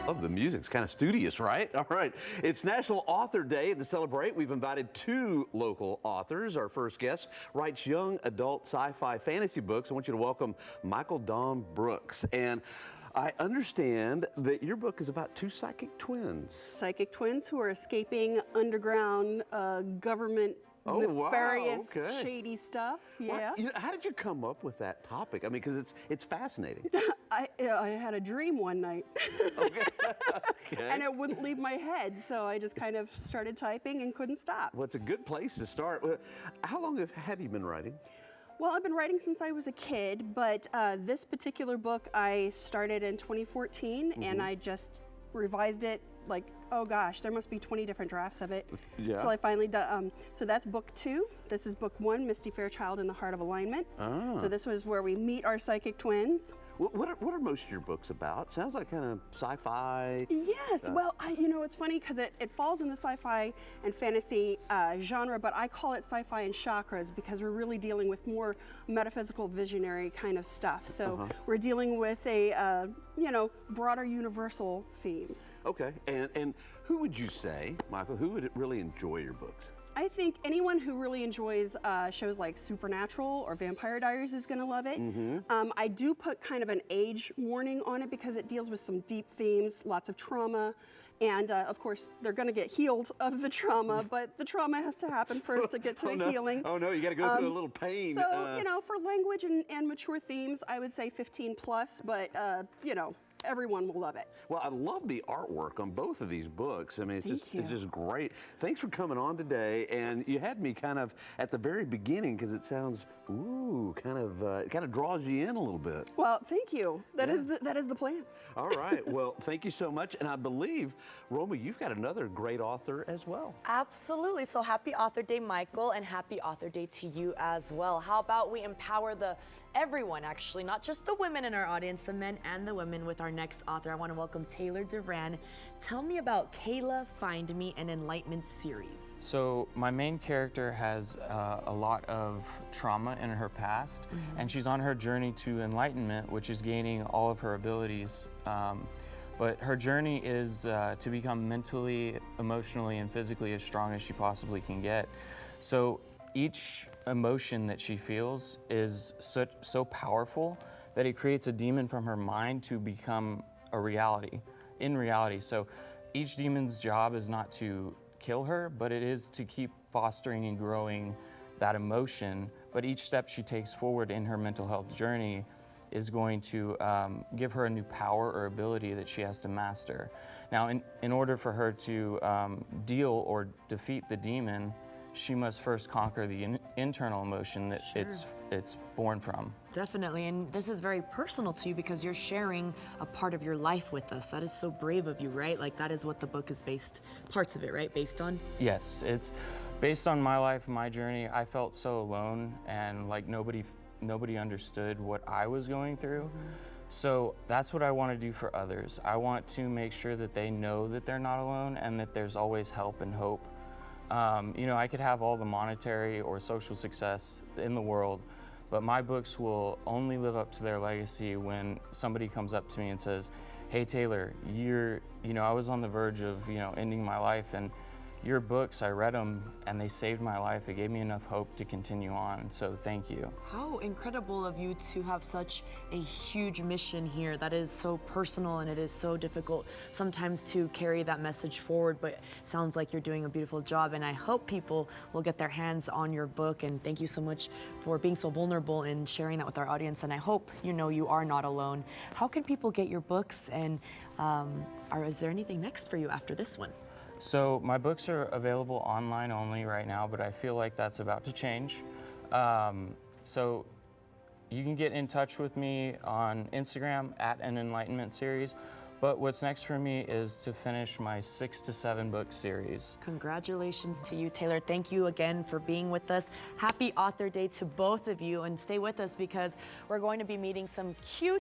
Oh, the music's kind of studious, right? All right. It's National Author Day. To celebrate, we've invited two local authors. Our first guest writes young adult sci-fi fantasy books. I want you to welcome Michael Don Brooks. And I understand that your book is about two psychic twins. Psychic twins who are escaping underground government nefarious, shady stuff. Yeah. Well, how did you come up with that topic? I mean, because it's fascinating. I had a dream one night, and it wouldn't leave my head, so I just kind of started typing and couldn't stop. Well, it's a good place to start. How long have you been writing? Well, I've been writing since I was a kid, but this particular book I started in 2014, and I just revised it like, oh gosh, there must be 20 different drafts of it until I finally done. So that's book 2. This is book 1, Misty Fairchild in the Heart of Alignment. So this was where we meet our psychic twins. What are most of your books about? Sounds like kind of sci-fi. Yes, well, you know, it's funny because it falls in the sci-fi and fantasy genre, but I call it sci-fi and chakras because we're really dealing with more metaphysical, visionary kind of stuff. So we're dealing with a, you know, broader universal themes. Okay, and who would you say, Michael, who would really enjoy your books? I think anyone who really enjoys shows like Supernatural or Vampire Diaries is going to love it. I do put kind of an age warning on it because it deals with some deep themes, lots of trauma, and of course they're going to get healed of the trauma, but the trauma has to happen first to get to the healing. Oh no, you got to go through a little pain. So, you know, for language and mature themes, I would say 15 plus, but, you know, everyone will love it. Well, I love the artwork on both of these books. I mean, it's just great. Thanks for coming on today. And you had me kind of at the very beginning because it sounds, ooh, kind of draws you in a little bit. Well, thank you. That is the plan. All right. Well, thank you so much. And I believe, Roma, you've got another great author as well. Absolutely. So happy Author Day, Michael, and happy Author Day to you as well. How about we empower everyone, actually, not just the women in our audience, the men and the women, with our next author. I want to welcome Taylor Duran. Tell me about Kayla, Find Me, and Enlightenment series. So my main character has a lot of trauma in her past, and she's on her journey to enlightenment, which is gaining all of her abilities. But her journey is to become mentally, emotionally, and physically as strong as she possibly can get. So each emotion that she feels is so powerful that it creates a demon from her mind to become a reality, in reality. So each demon's job is not to kill her, but it is to keep fostering and growing that emotion. But each step she takes forward in her mental health journey is going to give her a new power or ability that she has to master. Now, in order for her to deal or defeat the demon, she must first conquer the internal emotion that it's born from. Definitely, and this is very personal to you because you're sharing a part of your life with us. That is so brave of you, right? Like, that is what the book is parts of it, right, based on? Yes, it's based on my life, my journey. I felt so alone and like nobody understood what I was going through. So that's what I want to do for others. I want to make sure that they know that they're not alone and that there's always help and hope. You know, I could have all the monetary or social success in the world, but my books will only live up to their legacy when somebody comes up to me and says, hey Taylor, you know, I was on the verge of, you know, ending my life, and your books, I read them and they saved my life. It gave me enough hope to continue on, so thank you. How incredible of you to have such a huge mission here that is so personal, and it is so difficult sometimes to carry that message forward, but it sounds like you're doing a beautiful job, and I hope people will get their hands on your book, and thank you so much for being so vulnerable and sharing that with our audience, and I hope you know you are not alone. How can people get your books, and is there anything next for you after this one? So my books are available online only right now, but I feel like that's about to change. So you can get in touch with me on Instagram at an Enlightenment series. But what's next for me is to finish my 6 to 7 book series. Congratulations to you, Taylor. Thank you again for being with us. Happy Author Day to both of you, and stay with us because we're going to be meeting some cute